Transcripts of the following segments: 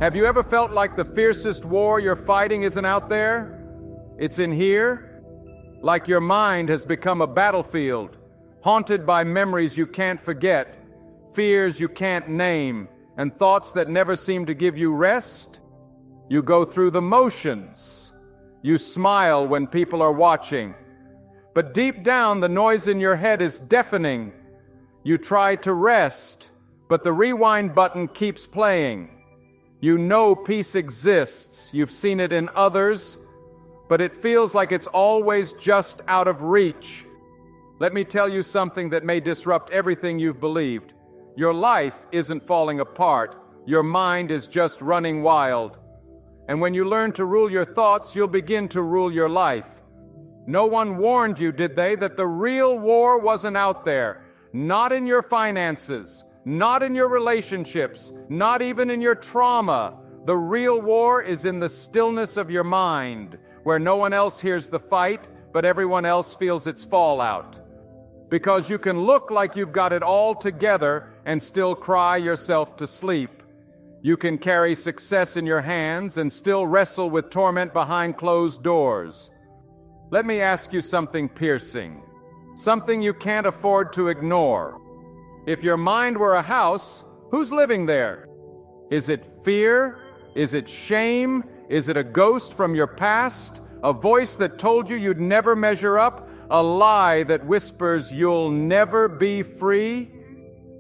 Have you ever felt like the fiercest war you're fighting isn't out there? It's in here? Like your mind has become a battlefield, haunted by memories you can't forget, fears you can't name, and thoughts that never seem to give you rest? You go through the motions. You smile when people are watching. But deep down, the noise in your head is deafening. You try to rest, but the rewind button keeps playing. You know peace exists. You've seen it in others, but it feels like it's always just out of reach. Let me tell you something that may disrupt everything you've believed. Your life isn't falling apart. Your mind is just running wild. And when you learn to rule your thoughts, you'll begin to rule your life. No one warned you, did they, that the real war wasn't out there? Not in your finances, not in your relationships, not even in your trauma. The real war is in the stillness of your mind, where no one else hears the fight, but everyone else feels its fallout. Because you can look like you've got it all together and still cry yourself to sleep. You can carry success in your hands and still wrestle with torment behind closed doors. Let me ask you something piercing, something you can't afford to ignore. If your mind were a house, who's living there? Is it fear? Is it shame? Is it a ghost from your past? A voice that told you you'd never measure up? A lie that whispers you'll never be free?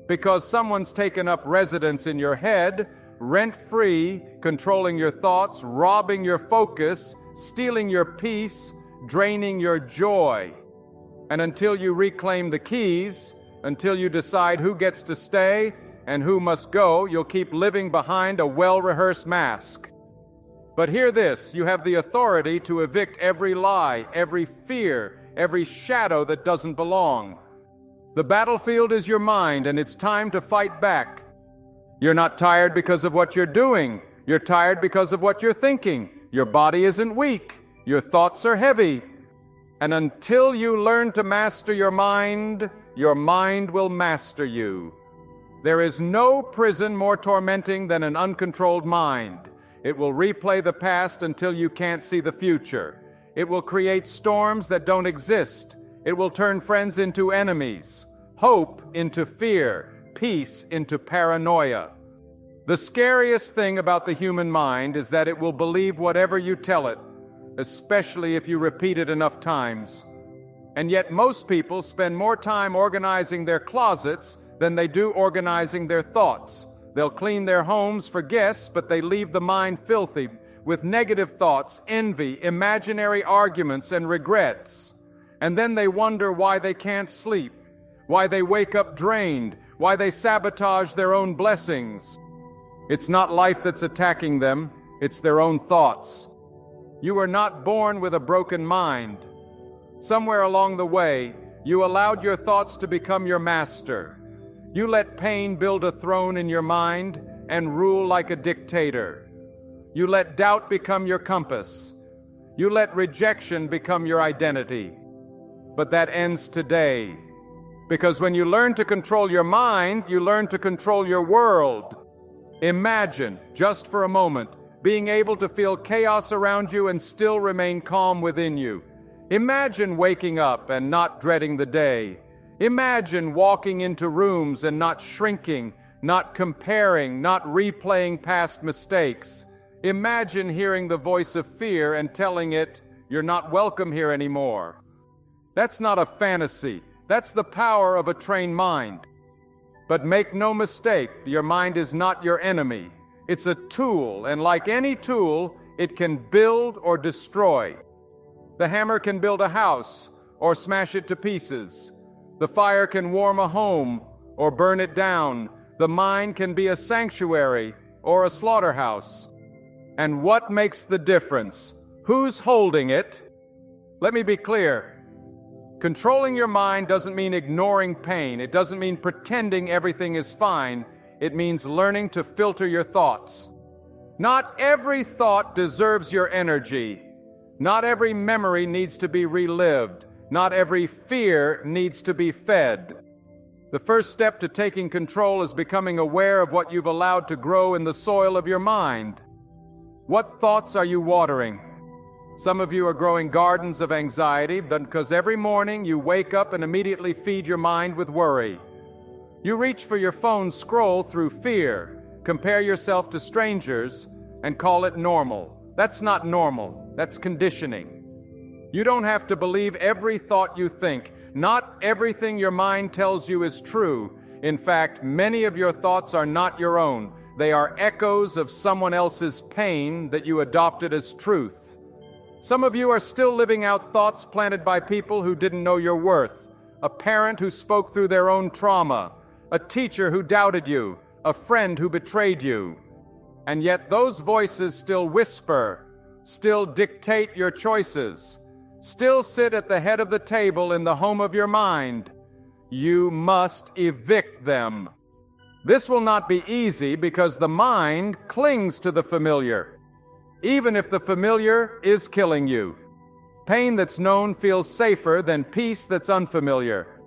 Because someone's taken up residence in your head, rent-free, controlling your thoughts, robbing your focus, stealing your peace, draining your joy. And until you reclaim the keys, until you decide who gets to stay and who must go, you'll keep living behind a well-rehearsed mask. But hear this, you have the authority to evict every lie, every fear, every shadow that doesn't belong. The battlefield is your mind, and it's time to fight back. You're not tired because of what you're doing. You're tired because of what you're thinking. Your body isn't weak. Your thoughts are heavy. And until you learn to master your mind will master you. There is no prison more tormenting than an uncontrolled mind. It will replay the past until you can't see the future. It will create storms that don't exist. It will turn friends into enemies, hope into fear, peace into paranoia. The scariest thing about the human mind is that it will believe whatever you tell it, especially if you repeat it enough times. And yet most people spend more time organizing their closets than they do organizing their thoughts. They'll clean their homes for guests, but they leave the mind filthy with negative thoughts, envy, imaginary arguments, and regrets. And then they wonder why they can't sleep, why they wake up drained, why they sabotage their own blessings. It's not life that's attacking them, it's their own thoughts. You were not born with a broken mind. Somewhere along the way, you allowed your thoughts to become your master. You let pain build a throne in your mind and rule like a dictator. You let doubt become your compass. You let rejection become your identity. But that ends today. Because when you learn to control your mind, you learn to control your world. Imagine, just for a moment, being able to feel chaos around you and still remain calm within you. Imagine waking up and not dreading the day. Imagine walking into rooms and not shrinking, not comparing, not replaying past mistakes. Imagine hearing the voice of fear and telling it, "You're not welcome here anymore." That's not a fantasy. That's the power of a trained mind. But make no mistake, your mind is not your enemy. It's a tool, and like any tool, it can build or destroy. The hammer can build a house or smash it to pieces. The fire can warm a home or burn it down. The mind can be a sanctuary or a slaughterhouse. And what makes the difference? Who's holding it? Let me be clear. Controlling your mind doesn't mean ignoring pain. It doesn't mean pretending everything is fine. It means learning to filter your thoughts. Not every thought deserves your energy. Not every memory needs to be relived. Not every fear needs to be fed. The first step to taking control is becoming aware of what you've allowed to grow in the soil of your mind. What thoughts are you watering? Some of you are growing gardens of anxiety because every morning you wake up and immediately feed your mind with worry. You reach for your phone, scroll through fear, compare yourself to strangers, and call it normal. That's not normal. That's conditioning. You don't have to believe every thought you think. Not everything your mind tells you is true. In fact, many of your thoughts are not your own. They are echoes of someone else's pain that you adopted as truth. Some of you are still living out thoughts planted by people who didn't know your worth, a parent who spoke through their own trauma, a teacher who doubted you, a friend who betrayed you. And yet those voices still whisper, still dictate your choices, still sit at the head of the table in the home of your mind. You must evict them. This will not be easy because the mind clings to the familiar, even if the familiar is killing you. Pain that's known feels safer than peace that's unfamiliar.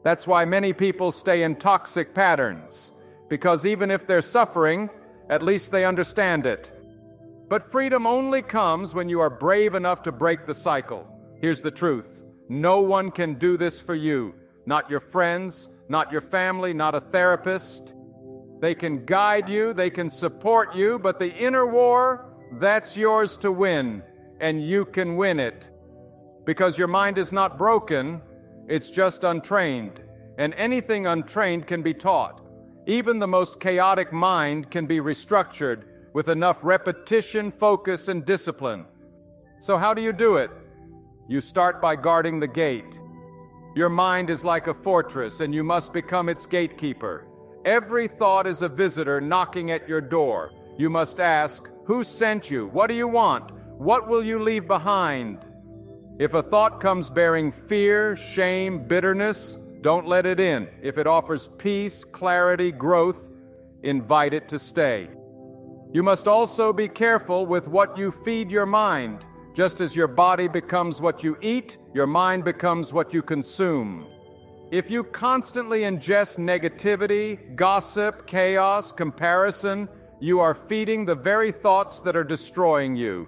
That's why many people stay in toxic patterns, because even if they're suffering, at least they understand it. But freedom only comes when you are brave enough to break the cycle. Here's the truth. No one can do this for you. Not your friends, not your family, not a therapist. They can guide you, they can support you, but the inner war, that's yours to win, and you can win it. Because your mind is not broken, it's just untrained, and anything untrained can be taught. Even the most chaotic mind can be restructured with enough repetition, focus, and discipline. So how do you do it? You start by guarding the gate. Your mind is like a fortress, and you must become its gatekeeper. Every thought is a visitor knocking at your door. You must ask, who sent you? What do you want? What will you leave behind? If a thought comes bearing fear, shame, bitterness, don't let it in. If it offers peace, clarity, growth, invite it to stay. You must also be careful with what you feed your mind. Just as your body becomes what you eat, your mind becomes what you consume. If you constantly ingest negativity, gossip, chaos, comparison, you are feeding the very thoughts that are destroying you.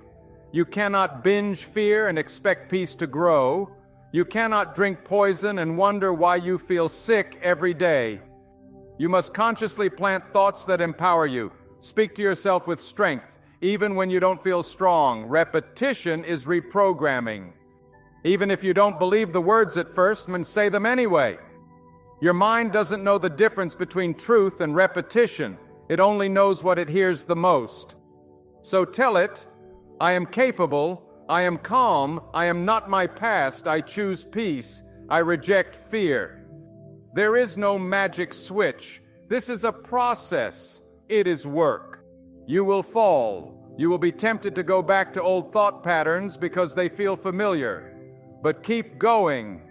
You cannot binge fear and expect peace to grow. You cannot drink poison and wonder why you feel sick every day. You must consciously plant thoughts that empower you. Speak to yourself with strength, even when you don't feel strong. Repetition is reprogramming. Even if you don't believe the words at first, say them anyway. Your mind doesn't know the difference between truth and repetition. It only knows what it hears the most. So tell it, I am capable, I am calm, I am not my past, I choose peace, I reject fear. There is no magic switch. This is a process. It is work. You will fall. You will be tempted to go back to old thought patterns because they feel familiar. But keep going.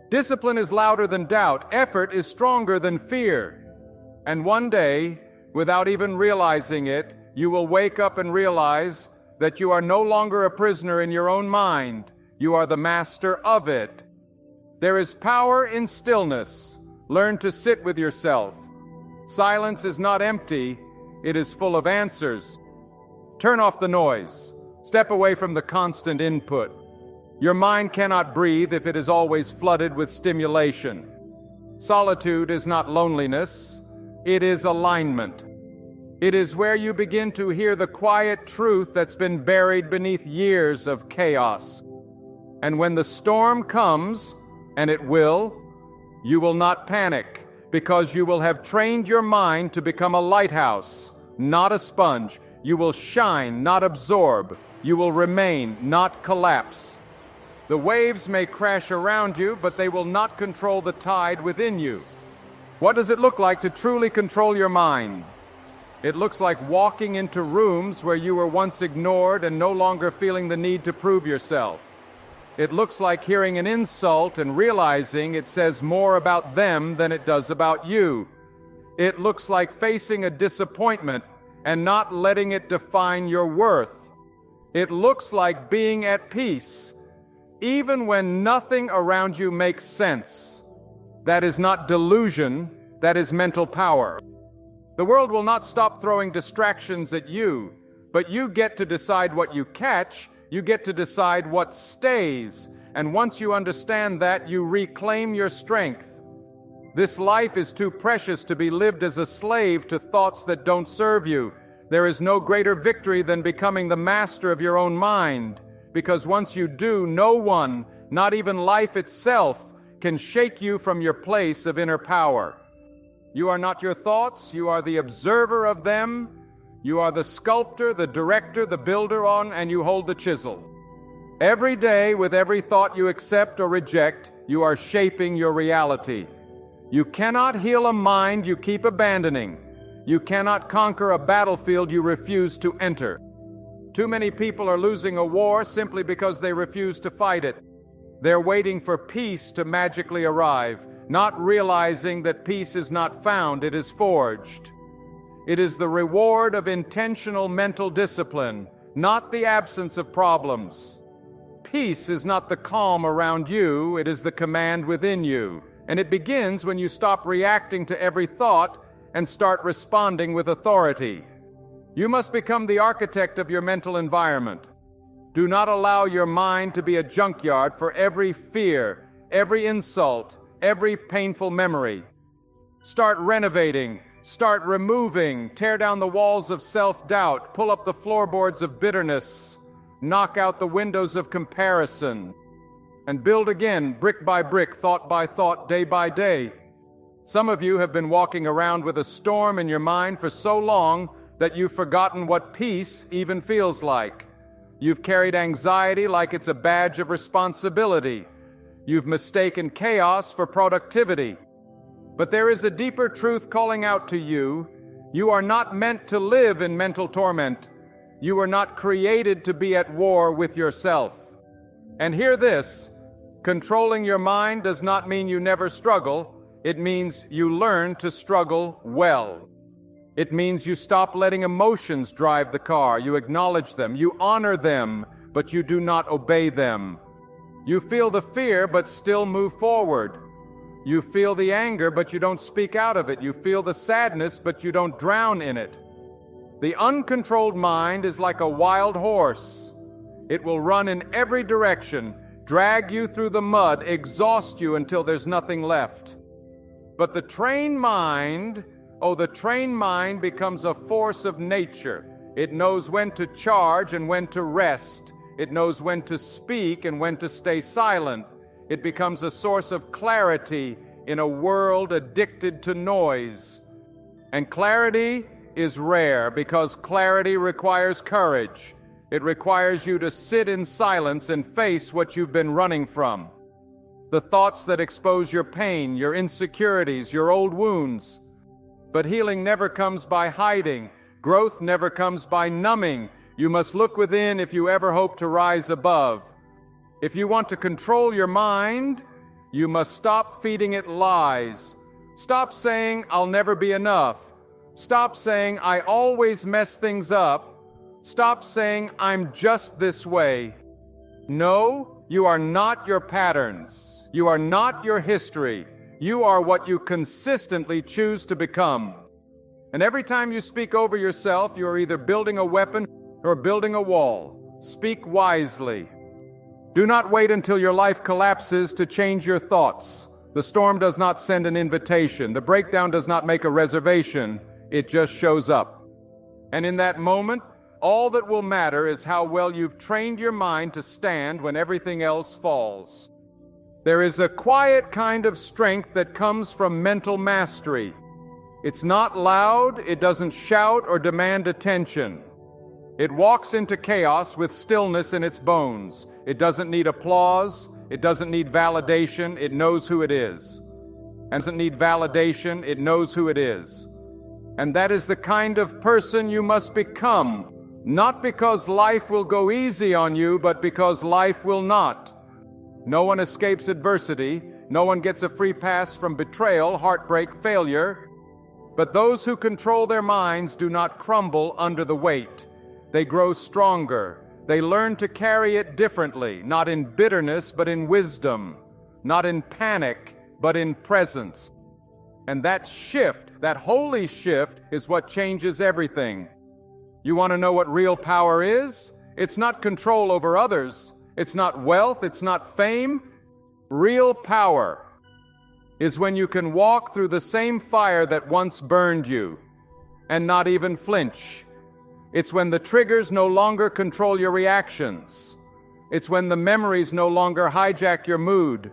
Discipline is louder than doubt. Effort is stronger than fear. And one day, without even realizing it, you will wake up and realize that you are no longer a prisoner in your own mind. You are the master of it. There is power in stillness. Learn to sit with yourself. Silence is not empty. It is full of answers. Turn off the noise. Step away from the constant input. Your mind cannot breathe if it is always flooded with stimulation. Solitude is not loneliness. It is alignment. It is where you begin to hear the quiet truth that's been buried beneath years of chaos. And when the storm comes, and it will, you will not panic, because you will have trained your mind to become a lighthouse, not a sponge. You will shine, not absorb. You will remain, not collapse. The waves may crash around you, but they will not control the tide within you. What does it look like to truly control your mind? It looks like walking into rooms where you were once ignored and no longer feeling the need to prove yourself. It looks like hearing an insult and realizing it says more about them than it does about you. It looks like facing a disappointment and not letting it define your worth. It looks like being at peace, even when nothing around you makes sense. That is not delusion, that is mental power. The world will not stop throwing distractions at you, but you get to decide what you catch, you get to decide what stays, and once you understand that, you reclaim your strength. This life is too precious to be lived as a slave to thoughts that don't serve you. There is no greater victory than becoming the master of your own mind, because once you do, no one, not even life itself, can shake you from your place of inner power. You are not your thoughts, you are the observer of them. You are the sculptor, the director, the builder on, and you hold the chisel. Every day, with every thought you accept or reject, you are shaping your reality. You cannot heal a mind you keep abandoning. You cannot conquer a battlefield you refuse to enter. Too many people are losing a war simply because they refuse to fight it. They're waiting for peace to magically arrive, not realizing that peace is not found, it is forged. It is the reward of intentional mental discipline, not the absence of problems. Peace is not the calm around you, it is the command within you. And it begins when you stop reacting to every thought and start responding with authority. You must become the architect of your mental environment. Do not allow your mind to be a junkyard for every fear, every insult, every painful memory. Start renovating, start removing, tear down the walls of self-doubt, pull up the floorboards of bitterness, knock out the windows of comparison, and build again, brick by brick, thought by thought, day by day. Some of you have been walking around with a storm in your mind for so long that you've forgotten what peace even feels like. You've carried anxiety like it's a badge of responsibility. You've mistaken chaos for productivity. But there is a deeper truth calling out to you. You are not meant to live in mental torment. You are not created to be at war with yourself. And hear this, controlling your mind does not mean you never struggle. It means you learn to struggle well. It means you stop letting emotions drive the car. You acknowledge them, you honor them, but you do not obey them. You feel the fear, but still move forward. You feel the anger, but you don't speak out of it. You feel the sadness, but you don't drown in it. The uncontrolled mind is like a wild horse. It will run in every direction, drag you through the mud, exhaust you until there's nothing left. But the trained mind, the trained mind becomes a force of nature. It knows when to charge and when to rest. It knows when to speak and when to stay silent. It becomes a source of clarity in a world addicted to noise. And clarity is rare because clarity requires courage. It requires you to sit in silence and face what you've been running from. The thoughts that expose your pain, your insecurities, your old wounds. But healing never comes by hiding. Growth never comes by numbing. You must look within if you ever hope to rise above. If you want to control your mind, you must stop feeding it lies. Stop saying, "I'll never be enough." Stop saying, "I always mess things up." Stop saying, "I'm just this way." No, you are not your patterns. You are not your history. You are what you consistently choose to become. And every time you speak over yourself, you are either building a weapon or building a wall. Speak wisely. Do not wait until your life collapses to change your thoughts. The storm does not send an invitation. The breakdown does not make a reservation. It just shows up. And in that moment, all that will matter is how well you've trained your mind to stand when everything else falls. There is a quiet kind of strength that comes from mental mastery. It's not loud, it doesn't shout or demand attention. It walks into chaos with stillness in its bones. It doesn't need applause, it doesn't need validation, it knows who it is. It doesn't need validation, it knows who it is. And that is the kind of person you must become, not because life will go easy on you, but because life will not. No one escapes adversity. No one gets a free pass from betrayal, heartbreak, failure. But those who control their minds do not crumble under the weight. They grow stronger. They learn to carry it differently, not in bitterness, but in wisdom, not in panic, but in presence. And that shift, that holy shift, is what changes everything. You want to know what real power is? It's not control over others. It's not wealth. It's not fame. Real power is when you can walk through the same fire that once burned you and not even flinch. It's when the triggers no longer control your reactions. It's when the memories no longer hijack your mood.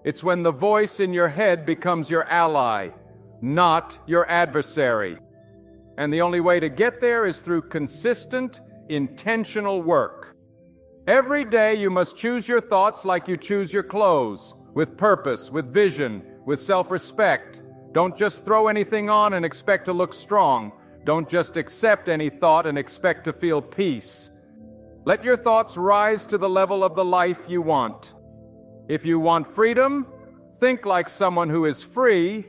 It's when the voice in your head becomes your ally, not your adversary. And the only way to get there is through consistent, intentional work. Every day you must choose your thoughts like you choose your clothes, with purpose, with vision, with self-respect. Don't just throw anything on and expect to look strong. Don't just accept any thought and expect to feel peace. Let your thoughts rise to the level of the life you want. If you want freedom, think like someone who is free.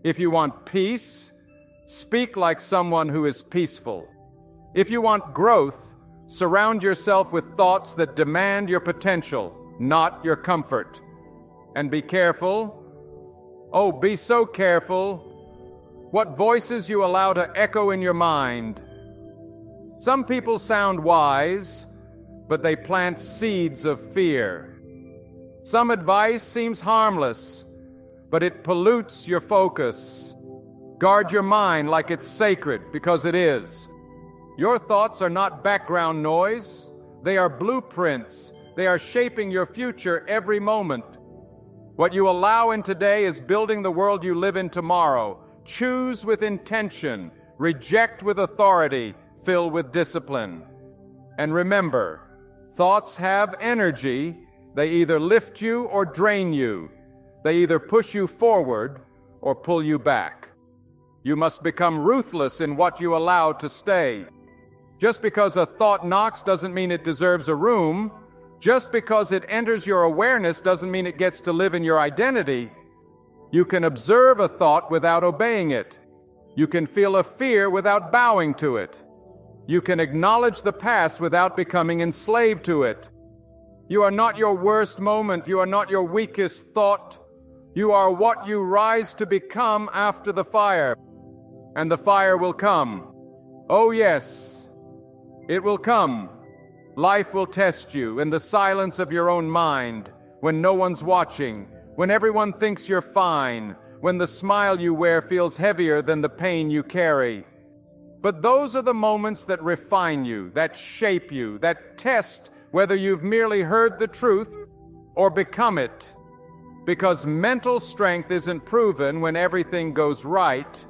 If you want peace, speak like someone who is peaceful. If you want growth, surround yourself with thoughts that demand your potential, not your comfort. And be careful, oh, be so careful, what voices you allow to echo in your mind. Some people sound wise, but they plant seeds of fear. Some advice seems harmless, but it pollutes your focus. Guard your mind like it's sacred, because it is. Your thoughts are not background noise. They are blueprints. They are shaping your future every moment. What you allow in today is building the world you live in tomorrow. Choose with intention, reject with authority, fill with discipline. And remember, thoughts have energy. They either lift you or drain you. They either push you forward or pull you back. You must become ruthless in what you allow to stay. Just because a thought knocks doesn't mean it deserves a room. Just because it enters your awareness doesn't mean it gets to live in your identity. You can observe a thought without obeying it. You can feel a fear without bowing to it. You can acknowledge the past without becoming enslaved to it. You are not your worst moment. You are not your weakest thought. You are what you rise to become after the fire. And the fire will come. Oh yes, it will come. Life will test you in the silence of your own mind, when no one's watching, when everyone thinks you're fine, when the smile you wear feels heavier than the pain you carry. But those are the moments that refine you, that shape you, that test whether you've merely heard the truth or become it. Because mental strength isn't proven when everything goes right.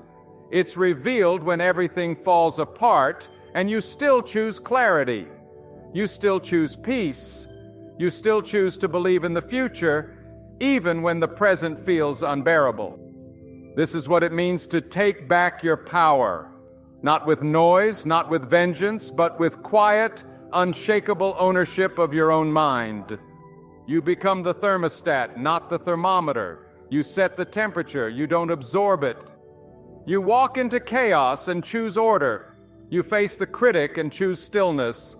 It's revealed when everything falls apart, and you still choose clarity. You still choose peace. You still choose to believe in the future, even when the present feels unbearable. This is what it means to take back your power, not with noise, not with vengeance, but with quiet, unshakable ownership of your own mind. You become the thermostat, not the thermometer. You set the temperature, you don't absorb it. You walk into chaos and choose order. You face the critic and choose stillness.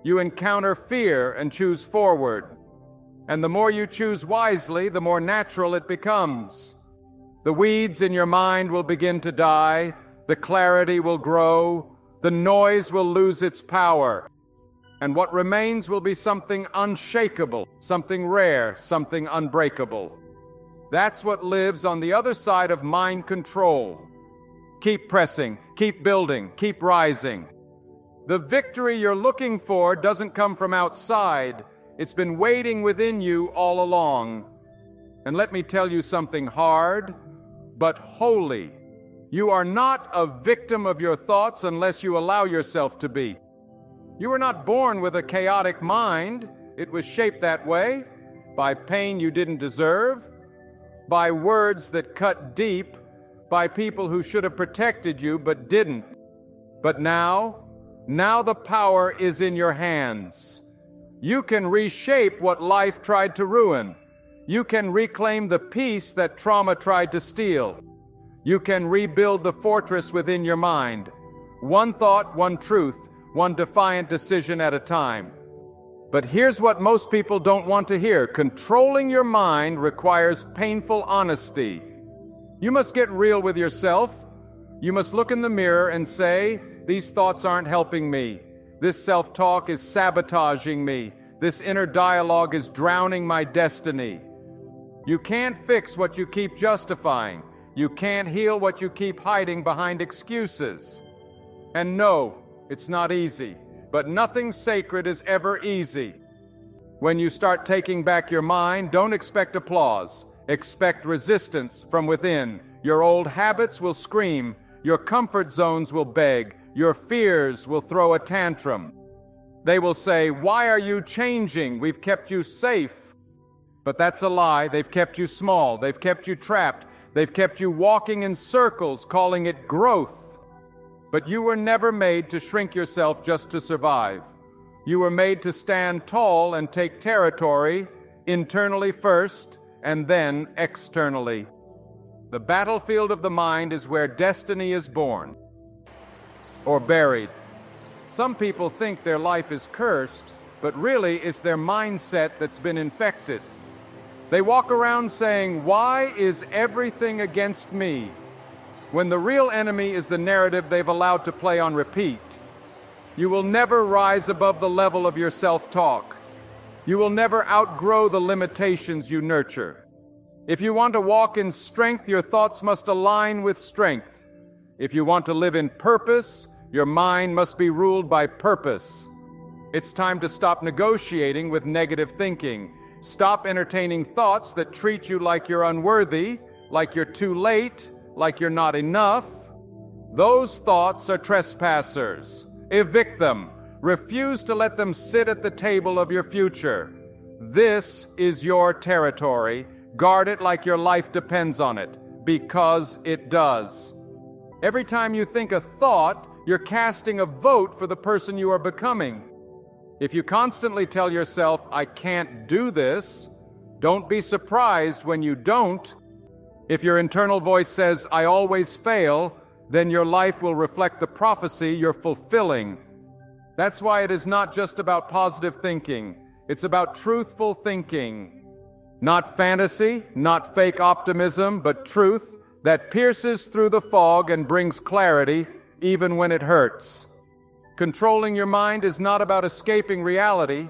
You encounter fear and choose forward. And the more you choose wisely, the more natural it becomes. The weeds in your mind will begin to die, the clarity will grow, the noise will lose its power. And what remains will be something unshakable, something rare, something unbreakable. That's what lives on the other side of mind control. Keep pressing, keep building, keep rising. The victory you're looking for doesn't come from outside. It's been waiting within you all along. And let me tell you something hard, but holy. You are not a victim of your thoughts unless you allow yourself to be. You were not born with a chaotic mind. It was shaped that way by pain you didn't deserve, by words that cut deep, by people who should have protected you but didn't. But now the power is in your hands. You can reshape what life tried to ruin. You can reclaim the peace that trauma tried to steal. You can rebuild the fortress within your mind. One thought, one truth, one defiant decision at a time. But here's what most people don't want to hear. Controlling your mind requires painful honesty. You must get real with yourself. You must look in the mirror and say, these thoughts aren't helping me. This self-talk is sabotaging me. This inner dialogue is drowning my destiny. You can't fix what you keep justifying. You can't heal what you keep hiding behind excuses. And no, it's not easy. But nothing sacred is ever easy. When you start taking back your mind, don't expect applause. Expect resistance from within. Your old habits will scream. Your comfort zones will beg. Your fears will throw a tantrum. They will say, "Why are you changing? We've kept you safe." But that's a lie. They've kept you small. They've kept you trapped. They've kept you walking in circles, calling it growth. But you were never made to shrink yourself just to survive. You were made to stand tall and take territory, internally first, and then externally. The battlefield of the mind is where destiny is born or buried. Some people think their life is cursed, but really it's their mindset that's been infected. They walk around saying, "Why is everything against me?" when the real enemy is the narrative they've allowed to play on repeat. You will never rise above the level of your self-talk. You will never outgrow the limitations you nurture. If you want to walk in strength, your thoughts must align with strength. If you want to live in purpose, your mind must be ruled by purpose. It's time to stop negotiating with negative thinking. Stop entertaining thoughts that treat you like you're unworthy, like you're too late, like you're not enough. Those thoughts are trespassers. Evict them. Refuse to let them sit at the table of your future. This is your territory. Guard it like your life depends on it, because it does. Every time you think a thought, you're casting a vote for the person you are becoming. If you constantly tell yourself, "I can't do this," don't be surprised when you don't. If your internal voice says, "I always fail," then your life will reflect the prophecy you're fulfilling. That's why it is not just about positive thinking. It's about truthful thinking. Not fantasy, not fake optimism, but truth that pierces through the fog and brings clarity even when it hurts. Controlling your mind is not about escaping reality.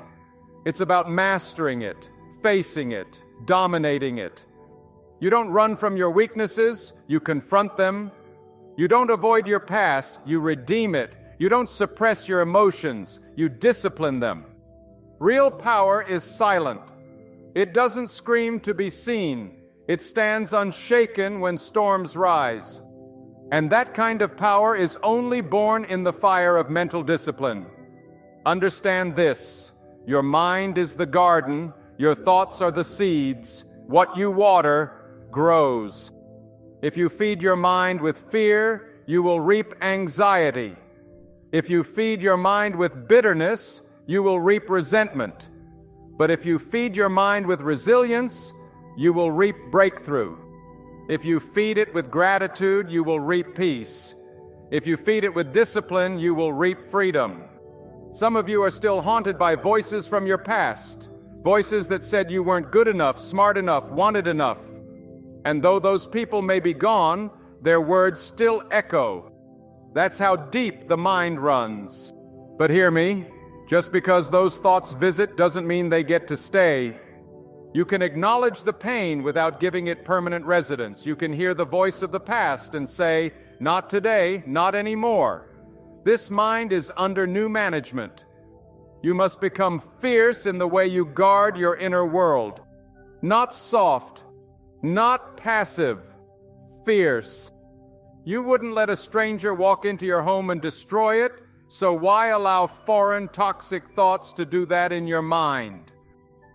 It's about mastering it, facing it, dominating it. You don't run from your weaknesses, you confront them. You don't avoid your past, you redeem it. You don't suppress your emotions, you discipline them. Real power is silent. It doesn't scream to be seen. It stands unshaken when storms rise. And that kind of power is only born in the fire of mental discipline. Understand this: your mind is the garden, your thoughts are the seeds. What you water grows. If you feed your mind with fear, you will reap anxiety. If you feed your mind with bitterness, you will reap resentment. But if you feed your mind with resilience, you will reap breakthrough. If you feed it with gratitude, you will reap peace. If you feed it with discipline, you will reap freedom. Some of you are still haunted by voices from your past, voices that said you weren't good enough, smart enough, wanted enough. And though those people may be gone, their words still echo. That's how deep the mind runs. But hear me, just because those thoughts visit doesn't mean they get to stay. You can acknowledge the pain without giving it permanent residence. You can hear the voice of the past and say, "Not today, not anymore." This mind is under new management. You must become fierce in the way you guard your inner world. Not soft, not passive, fierce. You wouldn't let a stranger walk into your home and destroy it, so why allow foreign, toxic thoughts to do that in your mind?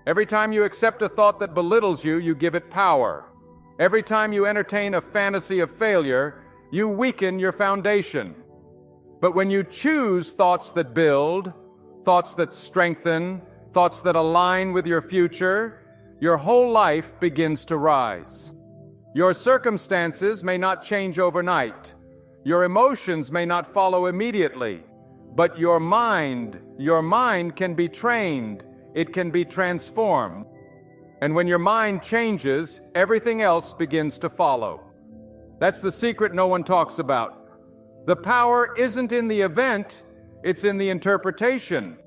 Every time you accept a thought that belittles you, you give it power. Every time you entertain a fantasy of failure, you weaken your foundation. But when you choose thoughts that build, thoughts that strengthen, thoughts that align with your future, your whole life begins to rise. Your circumstances may not change overnight. Your emotions may not follow immediately. But your mind can be trained. it can be transformed. And when your mind changes, everything else begins to follow. That's the secret no one talks about. The power isn't in the event, it's in the interpretation.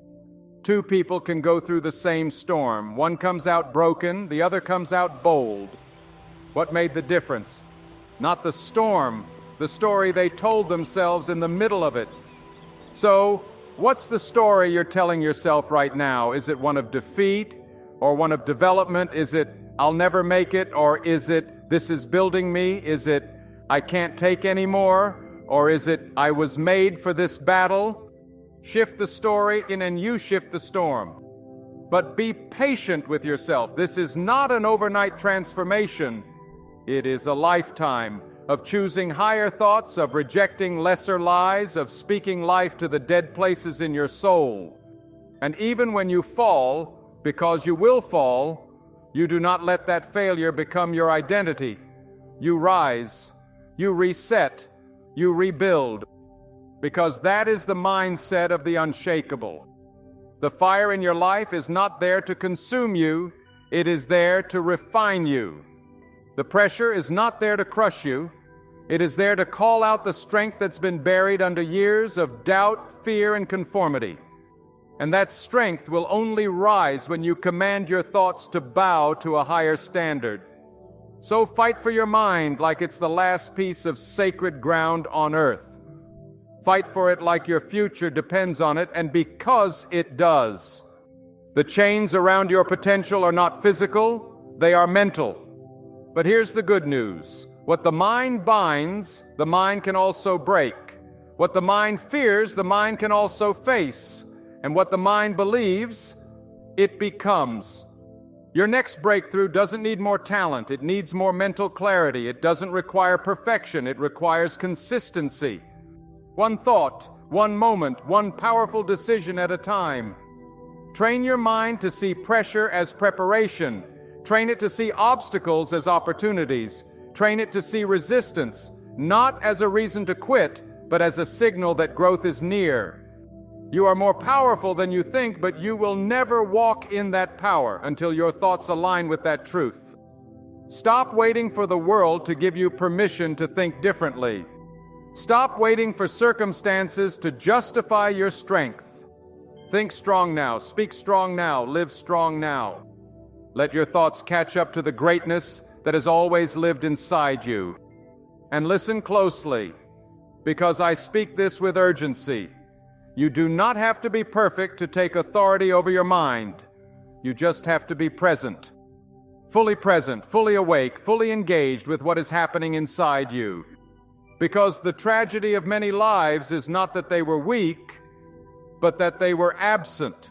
Two people can go through the same storm. One comes out broken, the other comes out bold. What made the difference? Not the storm, the story they told themselves in the middle of it. So, what's the story you're telling yourself right now? Is it one of defeat or one of development? Is it, I'll never make it? Or is it, this is building me? Is it, I can't take anymore? Or is it, I was made for this battle? Shift the story and you shift the storm. But be patient with yourself. This is not an overnight transformation. It is a lifetime of choosing higher thoughts, of rejecting lesser lies, of speaking life to the dead places in your soul. And even when you fall, because you will fall, you do not let that failure become your identity. You rise, you reset, you rebuild, because that is the mindset of the unshakable. The fire in your life is not there to consume you, it is there to refine you. The pressure is not there to crush you, it is there to call out the strength that's been buried under years of doubt, fear, and conformity. And that strength will only rise when you command your thoughts to bow to a higher standard. So fight for your mind like it's the last piece of sacred ground on earth. Fight for it like your future depends on it, and because it does. The chains around your potential are not physical, they are mental. But here's the good news. What the mind binds, the mind can also break. What the mind fears, the mind can also face. And what the mind believes, it becomes. Your next breakthrough doesn't need more talent, it needs more mental clarity. It doesn't require perfection, it requires consistency. One thought, one moment, one powerful decision at a time. Train your mind to see pressure as preparation. Train it to see obstacles as opportunities. Train it to see resistance, not as a reason to quit, but as a signal that growth is near. You are more powerful than you think, but you will never walk in that power until your thoughts align with that truth. Stop waiting for the world to give you permission to think differently. Stop waiting for circumstances to justify your strength. Think strong now, speak strong now, live strong now. Let your thoughts catch up to the greatness that has always lived inside you. And listen closely, because I speak this with urgency. You do not have to be perfect to take authority over your mind. You just have to be present, fully awake, fully engaged with what is happening inside you. Because the tragedy of many lives is not that they were weak, but that they were absent.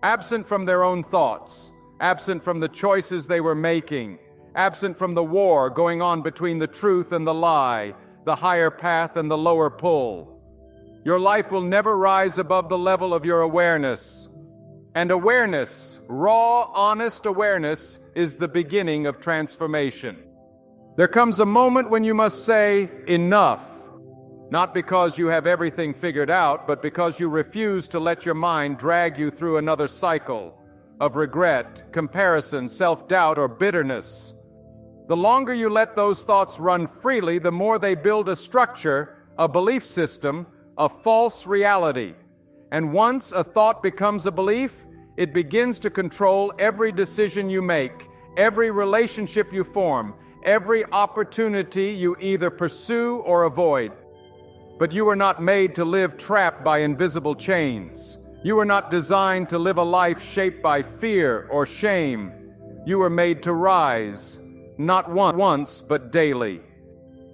Absent from their own thoughts, absent from the choices they were making, absent from the war going on between the truth and the lie, the higher path and the lower pull. Your life will never rise above the level of your awareness. And awareness, raw, honest awareness, is the beginning of transformation. There comes a moment when you must say, enough. Not because you have everything figured out, but because you refuse to let your mind drag you through another cycle of regret, comparison, self-doubt, or bitterness. The longer you let those thoughts run freely, the more they build a structure, a belief system, a false reality. And once a thought becomes a belief, it begins to control every decision you make, every relationship you form, every opportunity you either pursue or avoid. But you are not made to live trapped by invisible chains. You are not designed to live a life shaped by fear or shame. You are made to rise, not once, but daily.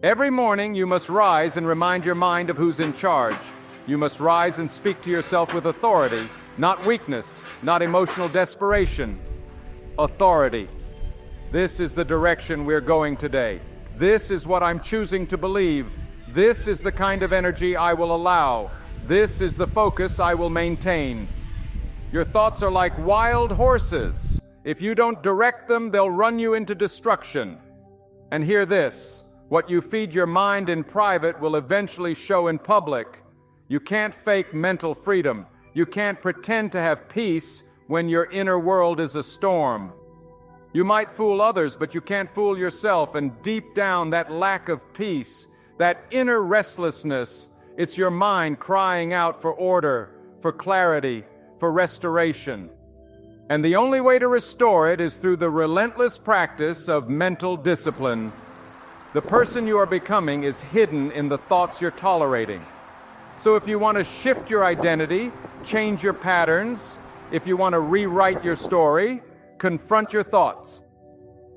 Every morning you must rise and remind your mind of who's in charge. You must rise and speak to yourself with authority, not weakness, not emotional desperation. Authority. This is the direction we're going today. This is what I'm choosing to believe. This is the kind of energy I will allow. This is the focus I will maintain. Your thoughts are like wild horses. If you don't direct them, they'll run you into destruction. And hear this. What you feed your mind in private will eventually show in public. You can't fake mental freedom. You can't pretend to have peace when your inner world is a storm. You might fool others, but you can't fool yourself, and deep down, that lack of peace, that inner restlessness, it's your mind crying out for order, for clarity, for restoration. And the only way to restore it is through the relentless practice of mental discipline. The person you are becoming is hidden in the thoughts you're tolerating. So if you want to shift your identity, change your patterns, if you want to rewrite your story, confront your thoughts.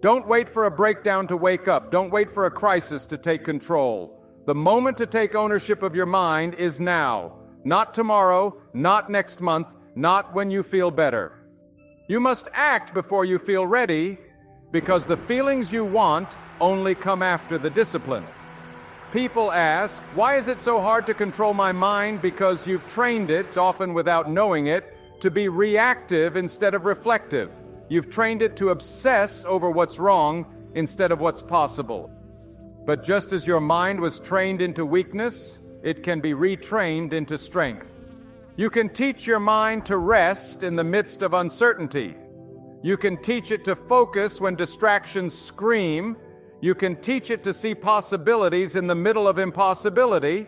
Don't wait for a breakdown to wake up. Don't wait for a crisis to take control. The moment to take ownership of your mind is now. Not tomorrow, not next month, not when you feel better. You must act before you feel ready, because the feelings you want only come after the discipline. People ask, why is it so hard to control my mind? Because you've trained it, often without knowing it, to be reactive instead of reflective. You've trained it to obsess over what's wrong instead of what's possible. But just as your mind was trained into weakness, it can be retrained into strength. You can teach your mind to rest in the midst of uncertainty. You can teach it to focus when distractions scream. You can teach it to see possibilities in the middle of impossibility.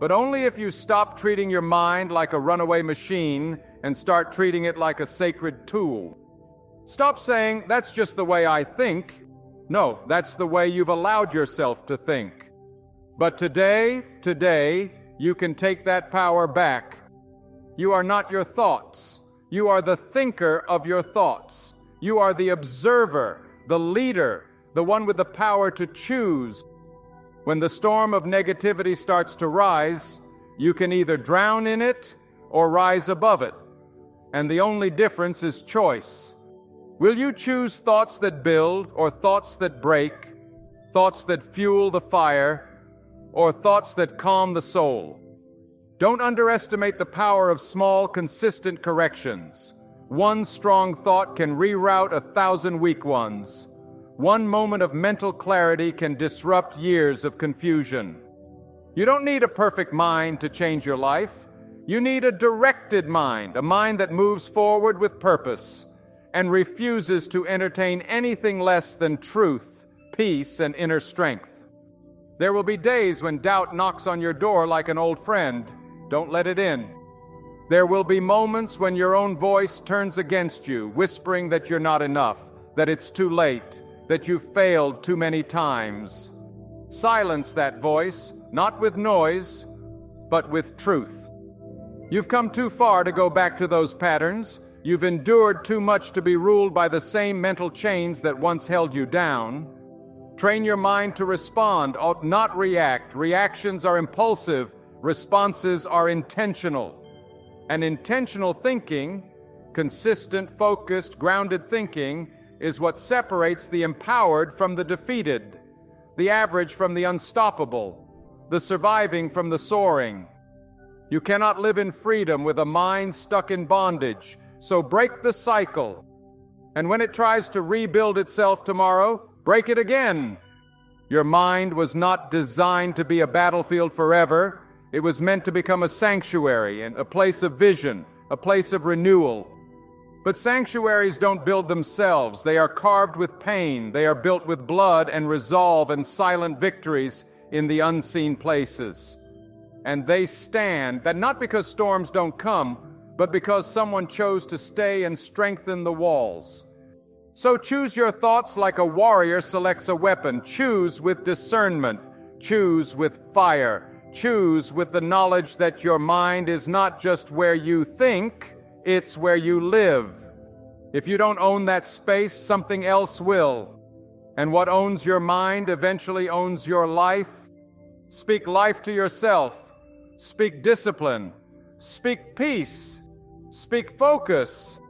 But only if you stop treating your mind like a runaway machine and start treating it like a sacred tool. Stop saying, that's just the way I think. No, that's the way you've allowed yourself to think. But today, you can take that power back. You are not your thoughts. You are the thinker of your thoughts. You are the observer, the leader, the one with the power to choose. When the storm of negativity starts to rise, you can either drown in it or rise above it. And the only difference is choice. Will you choose thoughts that build or thoughts that break, thoughts that fuel the fire, or thoughts that calm the soul? Don't underestimate the power of small, consistent corrections. One strong thought can reroute 1,000 weak ones. One moment of mental clarity can disrupt years of confusion. You don't need a perfect mind to change your life. You need a directed mind, a mind that moves forward with purpose and refuses to entertain anything less than truth, peace, and inner strength. There will be days when doubt knocks on your door like an old friend. Don't let it in. There will be moments when your own voice turns against you, whispering that you're not enough, that it's too late, that you've failed too many times. Silence that voice, not with noise, but with truth. You've come too far to go back to those patterns. You've endured too much to be ruled by the same mental chains that once held you down. Train your mind to respond, not react. Reactions are impulsive. Responses are intentional. And intentional thinking, consistent, focused, grounded thinking, is what separates the empowered from the defeated, the average from the unstoppable, the surviving from the soaring. You cannot live in freedom with a mind stuck in bondage. So break the cycle. And when it tries to rebuild itself tomorrow, break it again. Your mind was not designed to be a battlefield forever. It was meant to become a sanctuary and a place of vision, a place of renewal. But sanctuaries don't build themselves. They are carved with pain. They are built with blood and resolve and silent victories in the unseen places. And they stand, that not because storms don't come, but because someone chose to stay and strengthen the walls. So choose your thoughts like a warrior selects a weapon. Choose with discernment. Choose with fire. Choose with the knowledge that your mind is not just where you think, it's where you live. If you don't own that space, something else will. And what owns your mind eventually owns your life. Speak life to yourself. Speak discipline. Speak peace. Speak focus.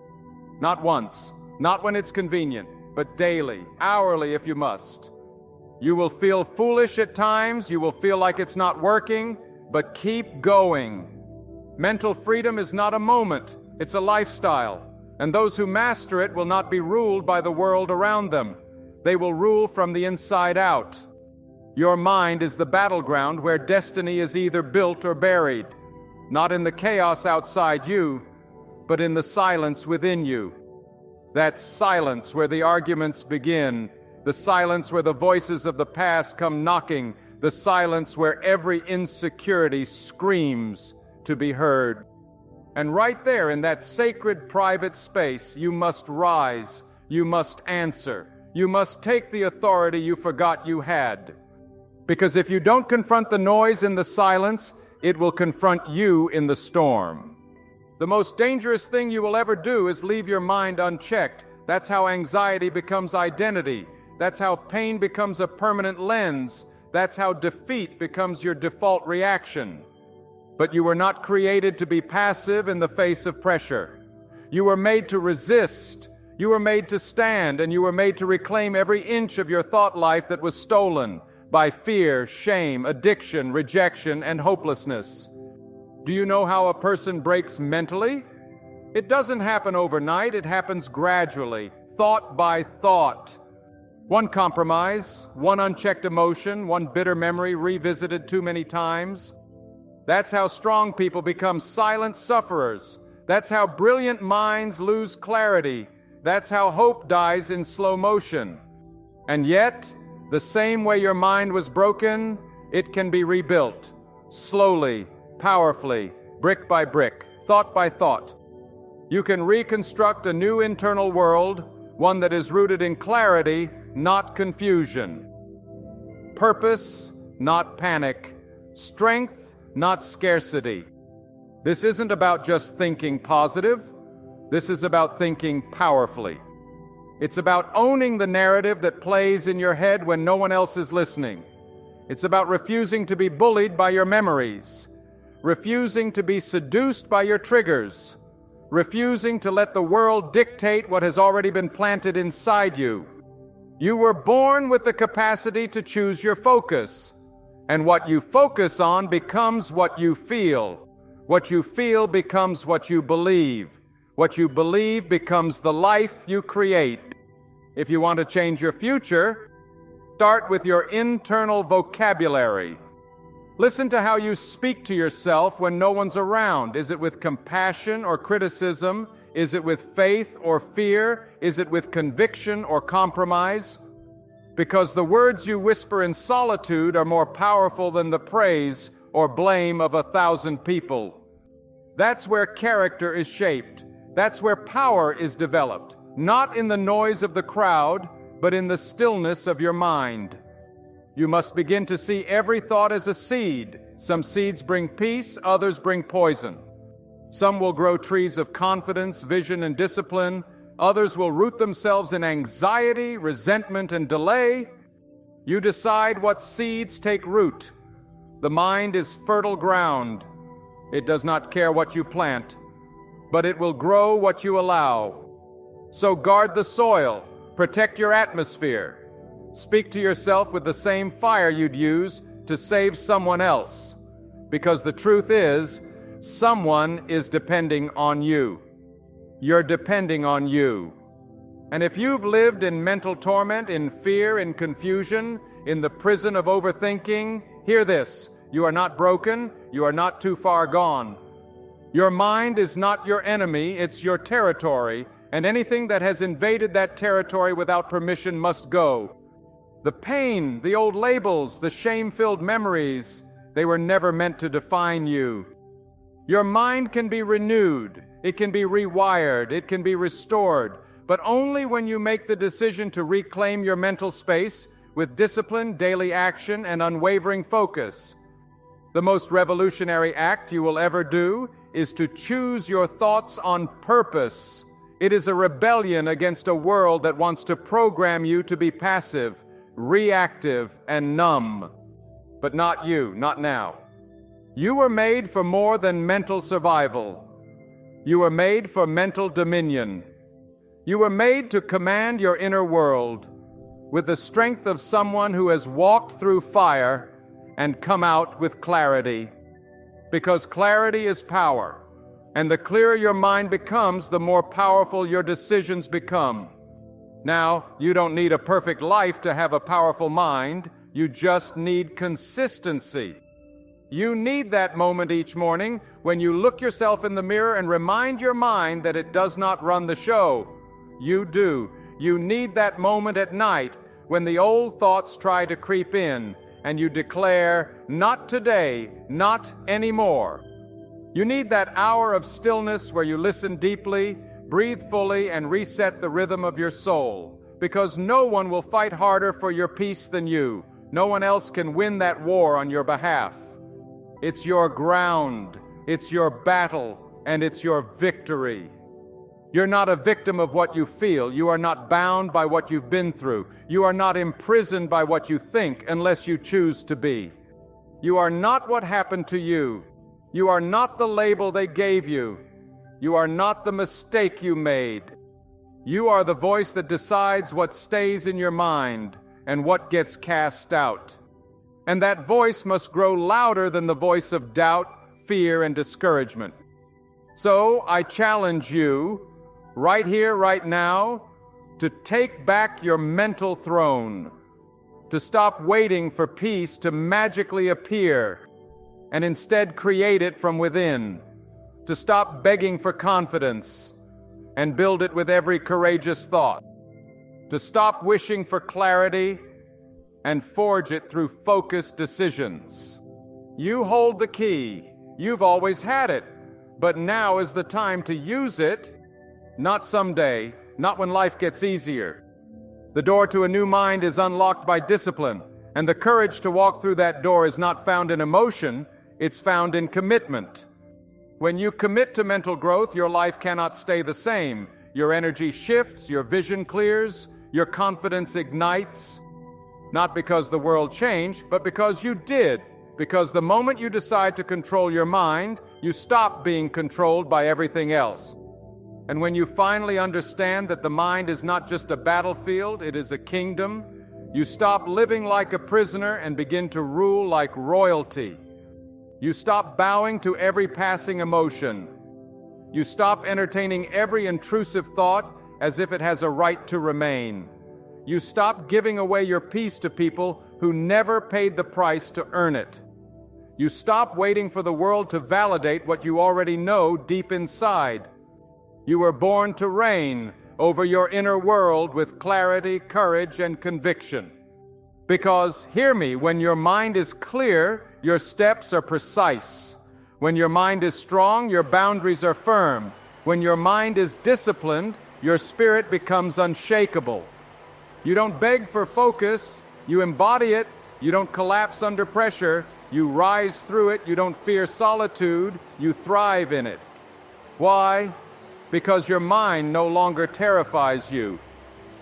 Not once, not when it's convenient, but daily, hourly if you must. You will feel foolish at times. You will feel like it's not working, but keep going. Mental freedom is not a moment. It's a lifestyle. And those who master it will not be ruled by the world around them. They will rule from the inside out. Your mind is the battleground where destiny is either built or buried. Not in the chaos outside you, but in the silence within you. That silence where the arguments begin, the silence where the voices of the past come knocking, the silence where every insecurity screams to be heard. And right there in that sacred private space, you must rise, you must answer, you must take the authority you forgot you had. Because if you don't confront the noise in the silence, it will confront you in the storm. The most dangerous thing you will ever do is leave your mind unchecked. That's how anxiety becomes identity. That's how pain becomes a permanent lens. That's how defeat becomes your default reaction. But you were not created to be passive in the face of pressure. You were made to resist. You were made to stand, and you were made to reclaim every inch of your thought life that was stolen by fear, shame, addiction, rejection, and hopelessness. Do you know how a person breaks mentally? It doesn't happen overnight, it happens gradually, thought by thought. One compromise, one unchecked emotion, one bitter memory revisited too many times. That's how strong people become silent sufferers. That's how brilliant minds lose clarity. That's how hope dies in slow motion. And yet, the same way your mind was broken, it can be rebuilt, slowly, powerfully, brick by brick, thought by thought. You can reconstruct a new internal world, one that is rooted in clarity, not confusion. Purpose, not panic. Strength, not scarcity. This isn't about just thinking positive. This is about thinking powerfully. It's about owning the narrative that plays in your head when no one else is listening. It's about refusing to be bullied by your memories, refusing to be seduced by your triggers, refusing to let the world dictate what has already been planted inside you. You were born with the capacity to choose your focus, and what you focus on becomes what you feel. What you feel becomes what you believe. What you believe becomes the life you create. If you want to change your future, start with your internal vocabulary. Listen to how you speak to yourself when no one's around. Is it with compassion or criticism? Is it with faith or fear? Is it with conviction or compromise? Because the words you whisper in solitude are more powerful than the praise or blame of 1,000 people. That's where character is shaped. That's where power is developed, not in the noise of the crowd, but in the stillness of your mind. You must begin to see every thought as a seed. Some seeds bring peace, others bring poison. Some will grow trees of confidence, vision, and discipline. Others will root themselves in anxiety, resentment, and delay. You decide what seeds take root. The mind is fertile ground. It does not care what you plant, but it will grow what you allow. So guard the soil, protect your atmosphere. Speak to yourself with the same fire you'd use to save someone else. Because the truth is, someone is depending on you. You're depending on you. And if you've lived in mental torment, in fear, in confusion, in the prison of overthinking, hear this: you are not broken, you are not too far gone. Your mind is not your enemy, it's your territory, and anything that has invaded that territory without permission must go. The pain, the old labels, the shame-filled memories, they were never meant to define you. Your mind can be renewed, it can be rewired, it can be restored, but only when you make the decision to reclaim your mental space with discipline, daily action, and unwavering focus. The most revolutionary act you will ever do is to choose your thoughts on purpose. It is a rebellion against a world that wants to program you to be passive, reactive, and numb. But not you, not now. You were made for more than mental survival. You were made for mental dominion. You were made to command your inner world with the strength of someone who has walked through fire and come out with clarity. Because clarity is power, and the clearer your mind becomes, the more powerful your decisions become. Now, you don't need a perfect life to have a powerful mind. You just need consistency. You need that moment each morning when you look yourself in the mirror and remind your mind that it does not run the show. You do. You need that moment at night when the old thoughts try to creep in and you declare, "Not today, not anymore." You need that hour of stillness where you listen deeply, breathe fully, and reset the rhythm of your soul, because no one will fight harder for your peace than you. No one else can win that war on your behalf. It's your ground, it's your battle, and it's your victory. You're not a victim of what you feel. You are not bound by what you've been through. You are not imprisoned by what you think unless you choose to be. You are not what happened to you. You are not the label they gave you. You are not the mistake you made. You are the voice that decides what stays in your mind and what gets cast out. And that voice must grow louder than the voice of doubt, fear, and discouragement. So I challenge you, right here, right now, to take back your mental throne, to stop waiting for peace to magically appear, and instead create it from within, to stop begging for confidence and build it with every courageous thought, to stop wishing for clarity and forge it through focused decisions. You hold the key. You've always had it, but now is the time to use it, not someday, not when life gets easier. The door to a new mind is unlocked by discipline, and the courage to walk through that door is not found in emotion, it's found in commitment. When you commit to mental growth, your life cannot stay the same. Your energy shifts, your vision clears, your confidence ignites, not because the world changed, but because you did. Because the moment you decide to control your mind, you stop being controlled by everything else. And when you finally understand that the mind is not just a battlefield, it is a kingdom, you stop living like a prisoner and begin to rule like royalty. You stop bowing to every passing emotion. You stop entertaining every intrusive thought as if it has a right to remain. You stop giving away your peace to people who never paid the price to earn it. You stop waiting for the world to validate what you already know deep inside. You were born to reign over your inner world with clarity, courage, and conviction. Because, hear me, when your mind is clear, your steps are precise. When your mind is strong, your boundaries are firm. When your mind is disciplined, your spirit becomes unshakable. You don't beg for focus, you embody it. You don't collapse under pressure, you rise through it. You don't fear solitude, you thrive in it. Why? Because your mind no longer terrifies you.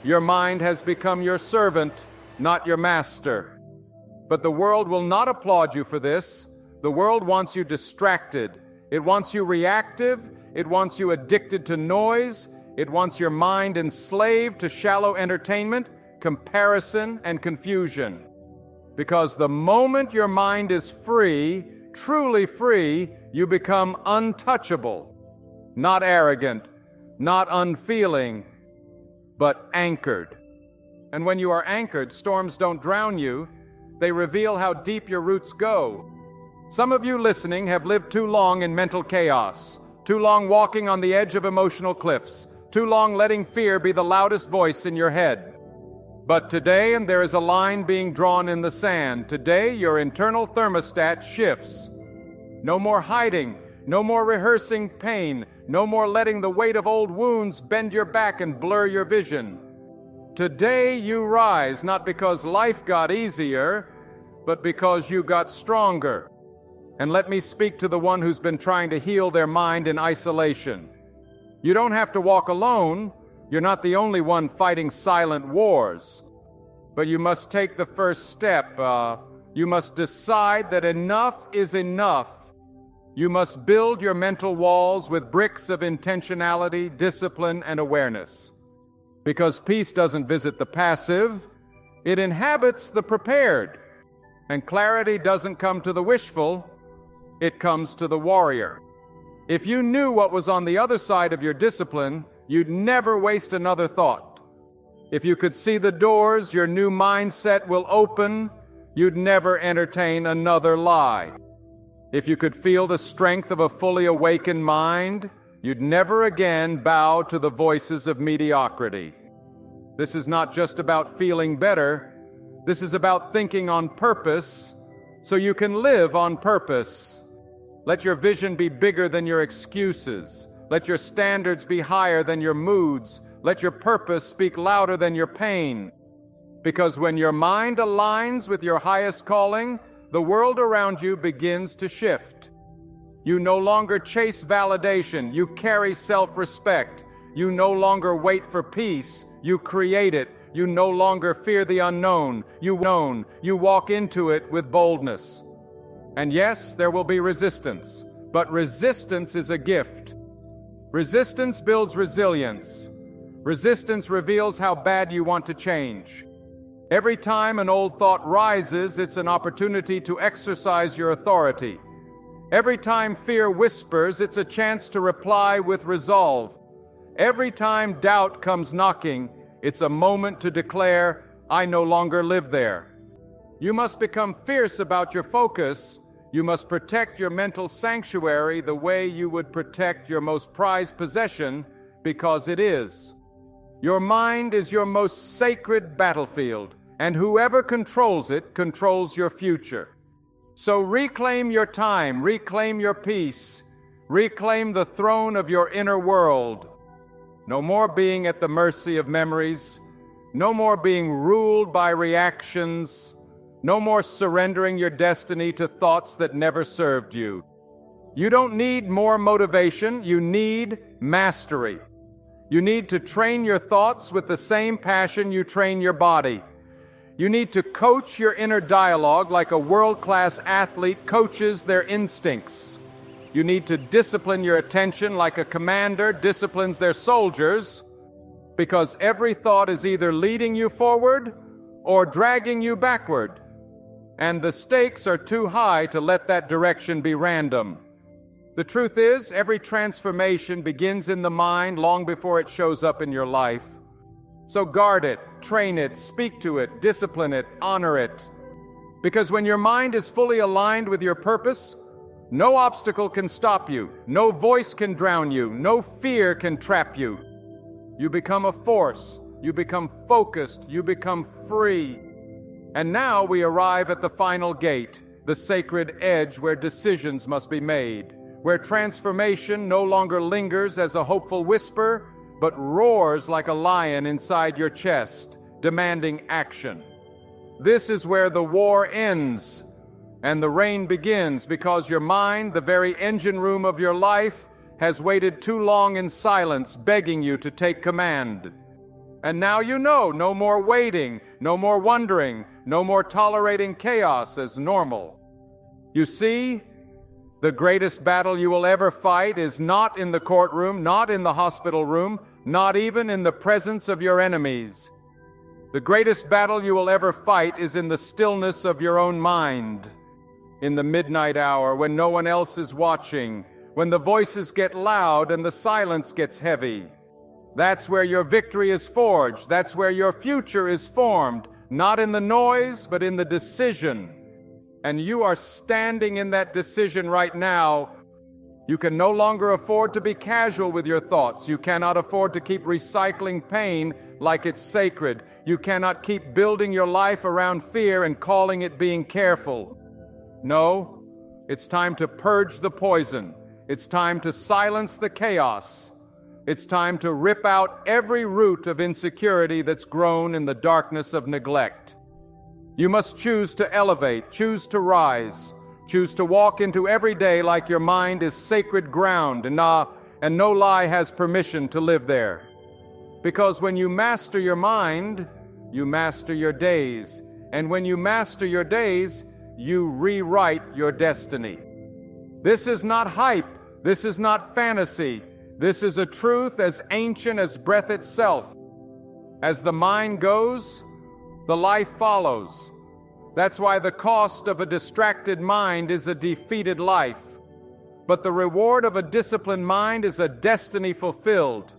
Your mind has become your servant, not your master. But the world will not applaud you for this. The world wants you distracted. It wants you reactive. It wants you addicted to noise. It wants your mind enslaved to shallow entertainment, comparison, and confusion. Because the moment your mind is free, truly free, you become untouchable. Not arrogant, not unfeeling, but anchored. And when you are anchored, storms don't drown you. They reveal how deep your roots go. Some of you listening have lived too long in mental chaos, too long walking on the edge of emotional cliffs, too long letting fear be the loudest voice in your head. But today, and there is a line being drawn in the sand, today your internal thermostat shifts. No more hiding, no more rehearsing pain, no more letting the weight of old wounds bend your back and blur your vision. Today you rise, not because life got easier, but because you got stronger. And let me speak to the one who's been trying to heal their mind in isolation. You don't have to walk alone. You're not the only one fighting silent wars. But you must take the first step. You must decide that enough is enough. You must build your mental walls with bricks of intentionality, discipline, and awareness. Because peace doesn't visit the passive, it inhabits the prepared. And clarity doesn't come to the wishful, it comes to the warrior. If you knew what was on the other side of your discipline, you'd never waste another thought. If you could see the doors your new mindset will open, you'd never entertain another lie. If you could feel the strength of a fully awakened mind, you'd never again bow to the voices of mediocrity. This is not just about feeling better. This is about thinking on purpose so you can live on purpose. Let your vision be bigger than your excuses. Let your standards be higher than your moods. Let your purpose speak louder than your pain. Because when your mind aligns with your highest calling, the world around you begins to shift. You no longer chase validation, you carry self-respect. You no longer wait for peace, you create it. You no longer fear the unknown, you walk into it with boldness. And yes, there will be resistance, but resistance is a gift. Resistance builds resilience. Resistance reveals how bad you want to change. Every time an old thought rises, it's an opportunity to exercise your authority. Every time fear whispers, it's a chance to reply with resolve. Every time doubt comes knocking, it's a moment to declare, I no longer live there. You must become fierce about your focus. You must protect your mental sanctuary the way you would protect your most prized possession, because it is. Your mind is your most sacred battlefield, and whoever controls it controls your future. So reclaim your time, reclaim your peace, reclaim the throne of your inner world. No more being at the mercy of memories, no more being ruled by reactions, no more surrendering your destiny to thoughts that never served you. You don't need more motivation, you need mastery. You need to train your thoughts with the same passion you train your body. You need to coach your inner dialogue like a world-class athlete coaches their instincts. You need to discipline your attention like a commander disciplines their soldiers, because every thought is either leading you forward or dragging you backward. And the stakes are too high to let that direction be random. The truth is, every transformation begins in the mind long before it shows up in your life. So guard it, train it, speak to it, discipline it, honor it. Because when your mind is fully aligned with your purpose, no obstacle can stop you, no voice can drown you, no fear can trap you. You become a force, you become focused, you become free. And now we arrive at the final gate, the sacred edge where decisions must be made, where transformation no longer lingers as a hopeful whisper, but roars like a lion inside your chest, demanding action. This is where the war ends and the reign begins, because your mind, the very engine room of your life, has waited too long in silence, begging you to take command. And now you know, no more waiting, no more wondering, no more tolerating chaos as normal. You see, the greatest battle you will ever fight is not in the courtroom, not in the hospital room, not even in the presence of your enemies. The greatest battle you will ever fight is in the stillness of your own mind. In the midnight hour, when no one else is watching, when the voices get loud and the silence gets heavy. That's where your victory is forged. That's where your future is formed, not in the noise, but in the decision. And you are standing in that decision right now. You can no longer afford to be casual with your thoughts. You cannot afford to keep recycling pain like it's sacred. You cannot keep building your life around fear and calling it being careful. No, it's time to purge the poison. It's time to silence the chaos. It's time to rip out every root of insecurity that's grown in the darkness of neglect. You must choose to elevate, choose to rise, choose to walk into every day like your mind is sacred ground and no lie has permission to live there. Because when you master your mind, you master your days. And when you master your days, you rewrite your destiny. This is not hype. This is not fantasy. This is a truth as ancient as breath itself. As the mind goes, the life follows. That's why the cost of a distracted mind is a defeated life. But the reward of a disciplined mind is a destiny fulfilled.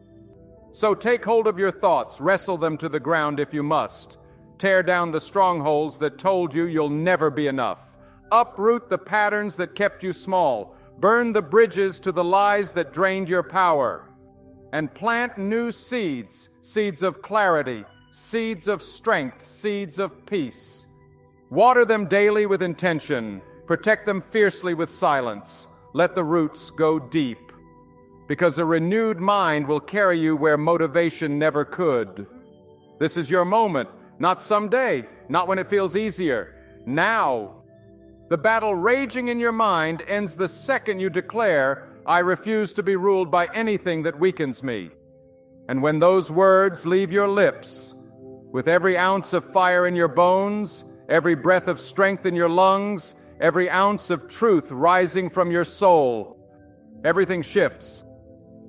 So take hold of your thoughts, wrestle them to the ground if you must. Tear down the strongholds that told you you'll never be enough. Uproot the patterns that kept you small. Burn the bridges to the lies that drained your power. And plant new seeds, seeds of clarity, seeds of strength, seeds of peace. Water them daily with intention. Protect them fiercely with silence. Let the roots go deep. Because a renewed mind will carry you where motivation never could. This is your moment, not someday, not when it feels easier. Now. The battle raging in your mind ends the second you declare, "I refuse to be ruled by anything that weakens me." And when those words leave your lips, with every ounce of fire in your bones, every breath of strength in your lungs, every ounce of truth rising from your soul, everything shifts.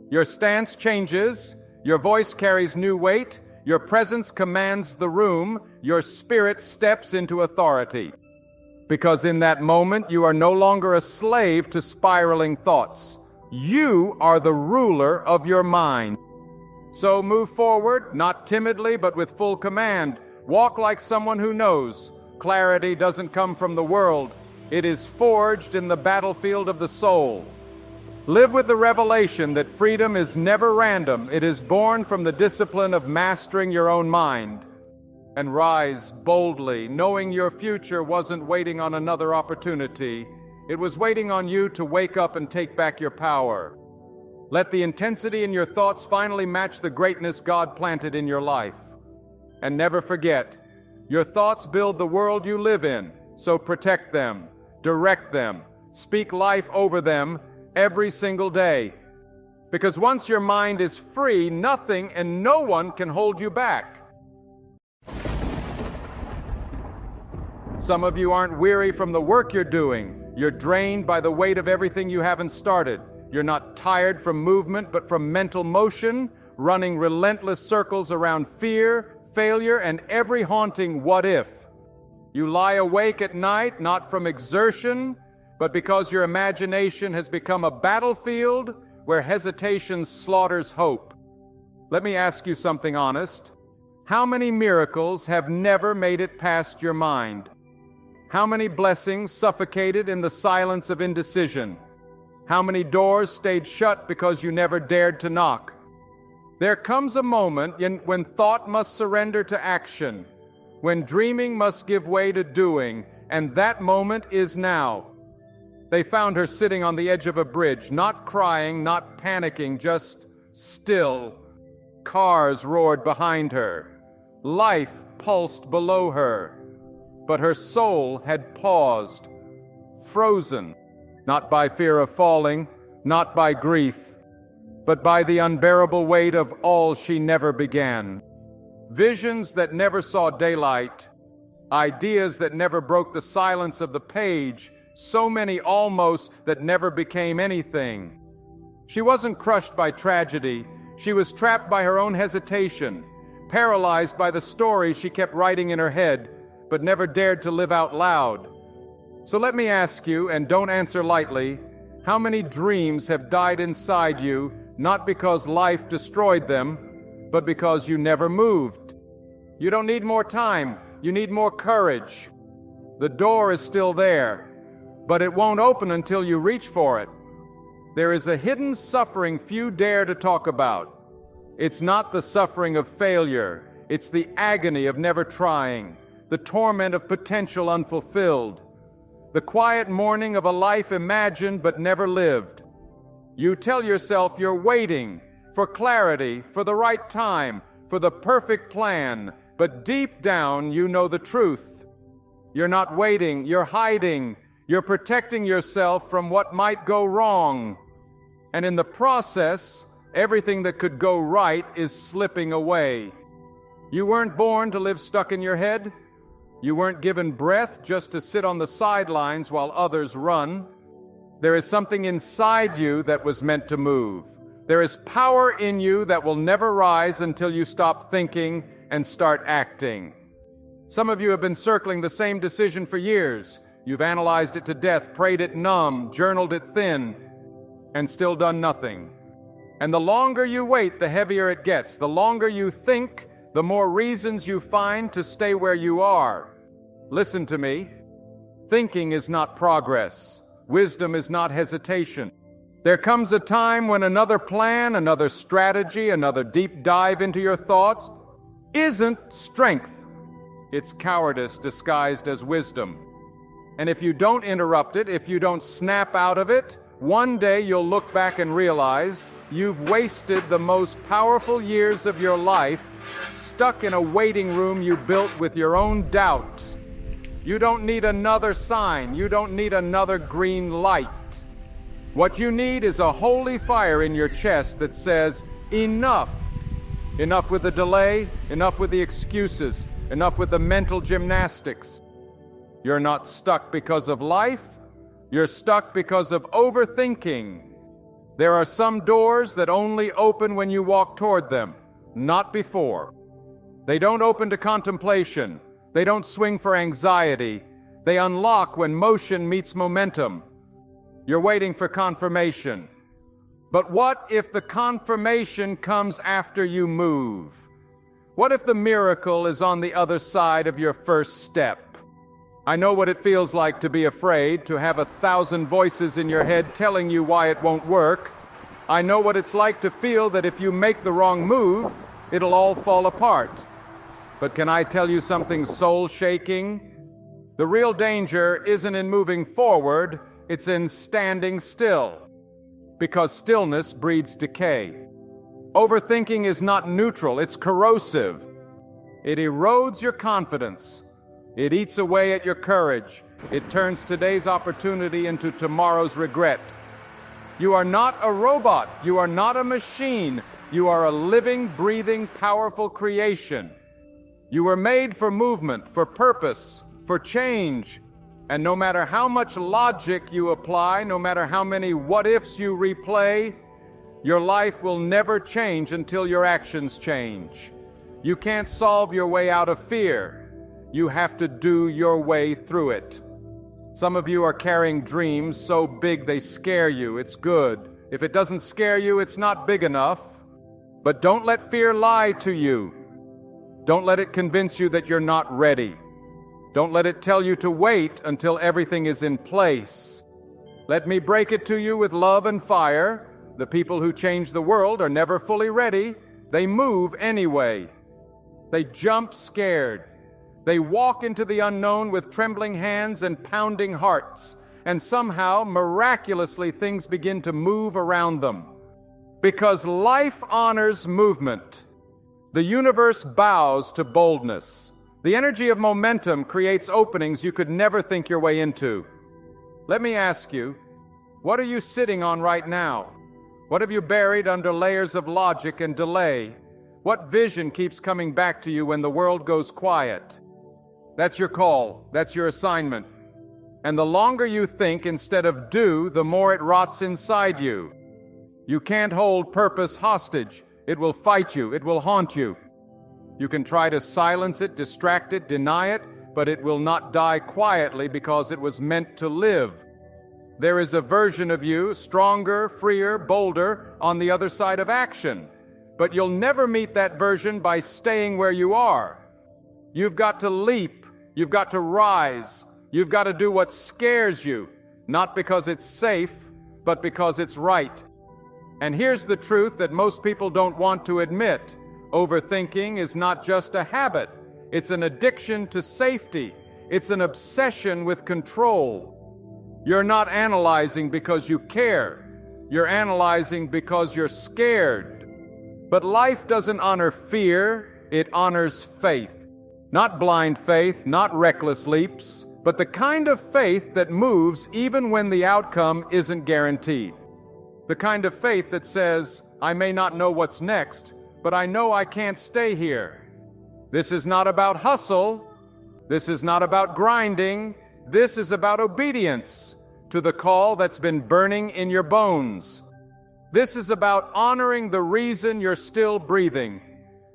Your stance changes, your voice carries new weight, your presence commands the room, your spirit steps into authority. Because in that moment, you are no longer a slave to spiraling thoughts. You are the ruler of your mind. So move forward, not timidly, but with full command. Walk like someone who knows. Clarity doesn't come from the world. It is forged in the battlefield of the soul. Live with the revelation that freedom is never random. It is born from the discipline of mastering your own mind. And rise boldly, knowing your future wasn't waiting on another opportunity. It was waiting on you to wake up and take back your power. Let the intensity in your thoughts finally match the greatness God planted in your life. And never forget, your thoughts build the world you live in, so protect them, direct them, speak life over them every single day. Because once your mind is free, nothing and no one can hold you back. Some of you aren't weary from the work you're doing. You're drained by the weight of everything you haven't started. You're not tired from movement, but from mental motion, running relentless circles around fear, failure, and every haunting what if. You lie awake at night, not from exertion, but because your imagination has become a battlefield where hesitation slaughters hope. Let me ask you something honest. How many miracles have never made it past your mind? How many blessings suffocated in the silence of indecision? How many doors stayed shut because you never dared to knock? There comes a moment when thought must surrender to action, when dreaming must give way to doing, and that moment is now. They found her sitting on the edge of a bridge, not crying, not panicking, just still. Cars roared behind her. Life pulsed below her. But her soul had paused, frozen, not by fear of falling, not by grief, but by the unbearable weight of all she never began. Visions that never saw daylight, ideas that never broke the silence of the page, so many almost that never became anything. She wasn't crushed by tragedy. She was trapped by her own hesitation, paralyzed by the stories she kept writing in her head, but never dared to live out loud. So let me ask you, and don't answer lightly, how many dreams have died inside you, not because life destroyed them, but because you never moved? You don't need more time. You need more courage. The door is still there, but it won't open until you reach for it. There is a hidden suffering few dare to talk about. It's not the suffering of failure. It's the agony of never trying, the torment of potential unfulfilled, the quiet mourning of a life imagined but never lived. You tell yourself you're waiting for clarity, for the right time, for the perfect plan, but deep down you know the truth. You're not waiting, you're hiding, you're protecting yourself from what might go wrong. And in the process, everything that could go right is slipping away. You weren't born to live stuck in your head. You weren't given breath just to sit on the sidelines while others run. There is something inside you that was meant to move. There is power in you that will never rise until you stop thinking and start acting. Some of you have been circling the same decision for years. You've analyzed it to death, prayed it numb, journaled it thin, and still done nothing. And the longer you wait, the heavier it gets. The longer you think, the more reasons you find to stay where you are. Listen to me. Thinking is not progress. Wisdom is not hesitation. There comes a time when another plan, another strategy, another deep dive into your thoughts isn't strength. It's cowardice disguised as wisdom. And if you don't interrupt it, if you don't snap out of it, one day you'll look back and realize you've wasted the most powerful years of your life stuck in a waiting room you built with your own doubt. You don't need another sign. You don't need another green light. What you need is a holy fire in your chest that says, enough. Enough with the delay, enough with the excuses, enough with the mental gymnastics. You're not stuck because of life. You're stuck because of overthinking. There are some doors that only open when you walk toward them, not before. They don't open to contemplation. They don't swing for anxiety. They unlock when motion meets momentum. You're waiting for confirmation. But what if the confirmation comes after you move? What if the miracle is on the other side of your first step? I know what it feels like to be afraid, to have 1,000 voices in your head telling you why it won't work. I know what it's like to feel that if you make the wrong move, it'll all fall apart. But can I tell you something soul-shaking? The real danger isn't in moving forward, it's in standing still. Because stillness breeds decay. Overthinking is not neutral, it's corrosive. It erodes your confidence. It eats away at your courage. It turns today's opportunity into tomorrow's regret. You are not a robot. You are not a machine. You are a living, breathing, powerful creation. You were made for movement, for purpose, for change. And no matter how much logic you apply, no matter how many what-ifs you replay, your life will never change until your actions change. You can't solve your way out of fear. You have to do your way through it. Some of you are carrying dreams so big they scare you. It's good. If it doesn't scare you, it's not big enough. But don't let fear lie to you. Don't let it convince you that you're not ready. Don't let it tell you to wait until everything is in place. Let me break it to you with love and fire. The people who change the world are never fully ready. They move anyway. They jump scared. They walk into the unknown with trembling hands and pounding hearts, and somehow, miraculously, things begin to move around them. Because life honors movement. The universe bows to boldness. The energy of momentum creates openings you could never think your way into. Let me ask you, what are you sitting on right now? What have you buried under layers of logic and delay? What vision keeps coming back to you when the world goes quiet? That's your call. That's your assignment. And the longer you think instead of do, the more it rots inside you. You can't hold purpose hostage. It will fight you. It will haunt you. You can try to silence it, distract it, deny it, but it will not die quietly because it was meant to live. There is a version of you, stronger, freer, bolder, on the other side of action. But you'll never meet that version by staying where you are. You've got to leap. You've got to rise. You've got to do what scares you, not because it's safe, but because it's right. And here's the truth that most people don't want to admit. Overthinking is not just a habit. It's an addiction to safety. It's an obsession with control. You're not analyzing because you care. You're analyzing because you're scared. But life doesn't honor fear, it honors faith. Not blind faith, not reckless leaps, but the kind of faith that moves even when the outcome isn't guaranteed. The kind of faith that says, I may not know what's next, but I know I can't stay here. This is not about hustle. This is not about grinding. This is about obedience to the call that's been burning in your bones. This is about honoring the reason you're still breathing.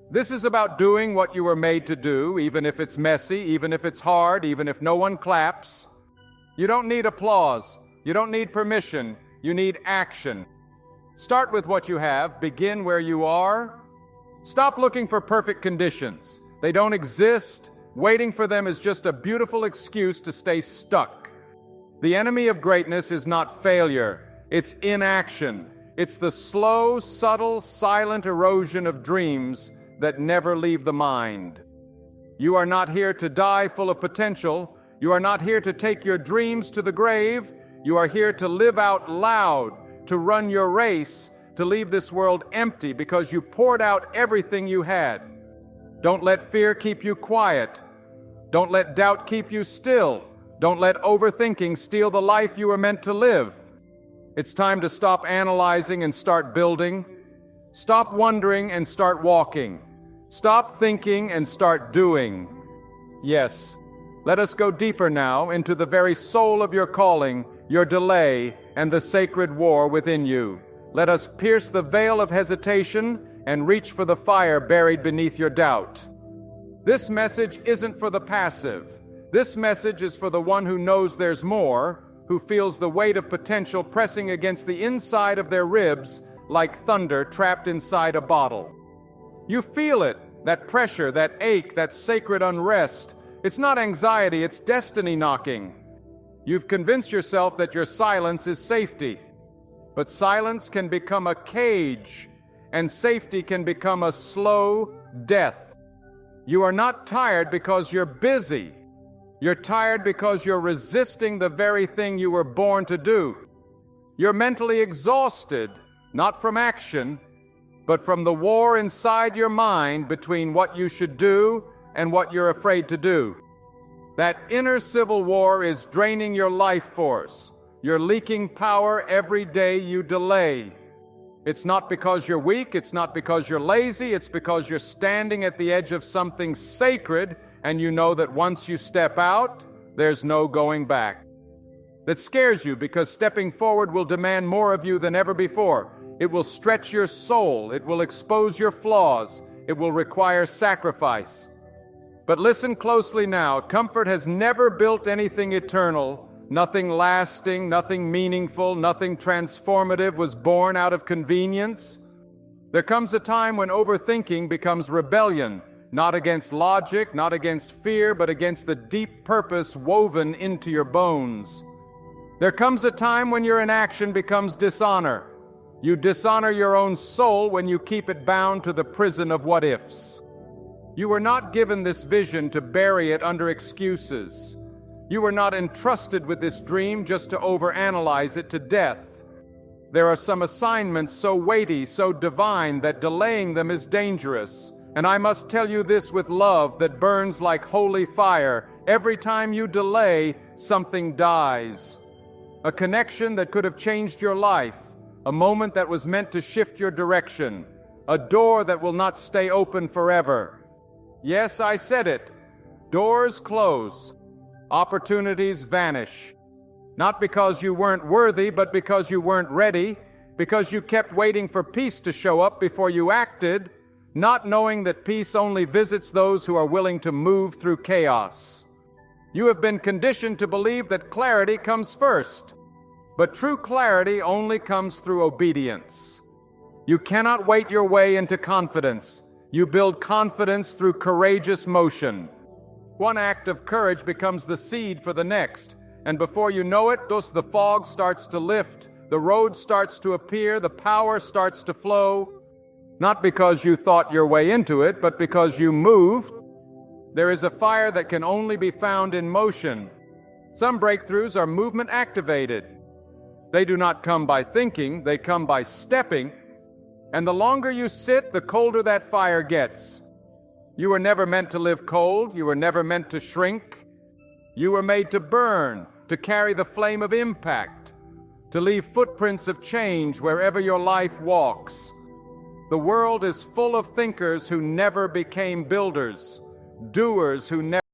This is about doing what you were made to do, even if it's messy, even if it's hard, even if no one claps. You don't need applause. You don't need permission. You need action. Start with what you have. Begin where you are. Stop looking for perfect conditions. They don't exist. Waiting for them is just a beautiful excuse to stay stuck. The enemy of greatness is not failure, it's inaction. It's the slow, subtle, silent erosion of dreams that never leave the mind. You are not here to die full of potential. You are not here to take your dreams to the grave. You are here to live out loud, to run your race, to leave this world empty because you poured out everything you had. Don't let fear keep you quiet. Don't let doubt keep you still. Don't let overthinking steal the life you were meant to live. It's time to stop analyzing and start building. Stop wondering and start walking. Stop thinking and start doing. Yes, let us go deeper now into the very soul of your calling, your delay, and the sacred war within you. Let us pierce the veil of hesitation and reach for the fire buried beneath your doubt. This message isn't for the passive. This message is for the one who knows there's more, who feels the weight of potential pressing against the inside of their ribs like thunder trapped inside a bottle. You feel it, that pressure, that ache, that sacred unrest. It's not anxiety, it's destiny knocking. You've convinced yourself that your silence is safety. But silence can become a cage, and safety can become a slow death. You are not tired because you're busy. You're tired because you're resisting the very thing you were born to do. You're mentally exhausted, not from action, but from the war inside your mind between what you should do and what you're afraid to do. That inner civil war is draining your life force. You're leaking power every day you delay. It's not because you're weak, it's not because you're lazy, it's because you're standing at the edge of something sacred, and you know that once you step out, there's no going back. That scares you because stepping forward will demand more of you than ever before. It will stretch your soul, it will expose your flaws, it will require sacrifice. But listen closely now. Comfort has never built anything eternal. Nothing lasting, nothing meaningful, nothing transformative was born out of convenience. There comes a time when overthinking becomes rebellion, not against logic, not against fear, but against the deep purpose woven into your bones. There comes a time when your inaction becomes dishonor. You dishonor your own soul when you keep it bound to the prison of what-ifs. You were not given this vision to bury it under excuses. You were not entrusted with this dream just to overanalyze it to death. There are some assignments so weighty, so divine, that delaying them is dangerous. And I must tell you this with love that burns like holy fire. Every time you delay, something dies. A connection that could have changed your life. A moment that was meant to shift your direction. A door that will not stay open forever. Yes, I said it. Doors close. Opportunities vanish. Not because you weren't worthy, but because you weren't ready. Because you kept waiting for peace to show up before you acted, not knowing that peace only visits those who are willing to move through chaos. You have been conditioned to believe that clarity comes first. But true clarity only comes through obedience. You cannot wait your way into confidence. You build confidence through courageous motion. One act of courage becomes the seed for the next, and before you know it, the fog starts to lift, the road starts to appear, the power starts to flow, not because you thought your way into it, but because you moved. There is a fire that can only be found in motion. Some breakthroughs are movement activated. They do not come by thinking, they come by stepping. And the longer you sit, the colder that fire gets. You were never meant to live cold. You were never meant to shrink. You were made to burn, to carry the flame of impact, to leave footprints of change wherever your life walks. The world is full of thinkers who never became builders, doers who never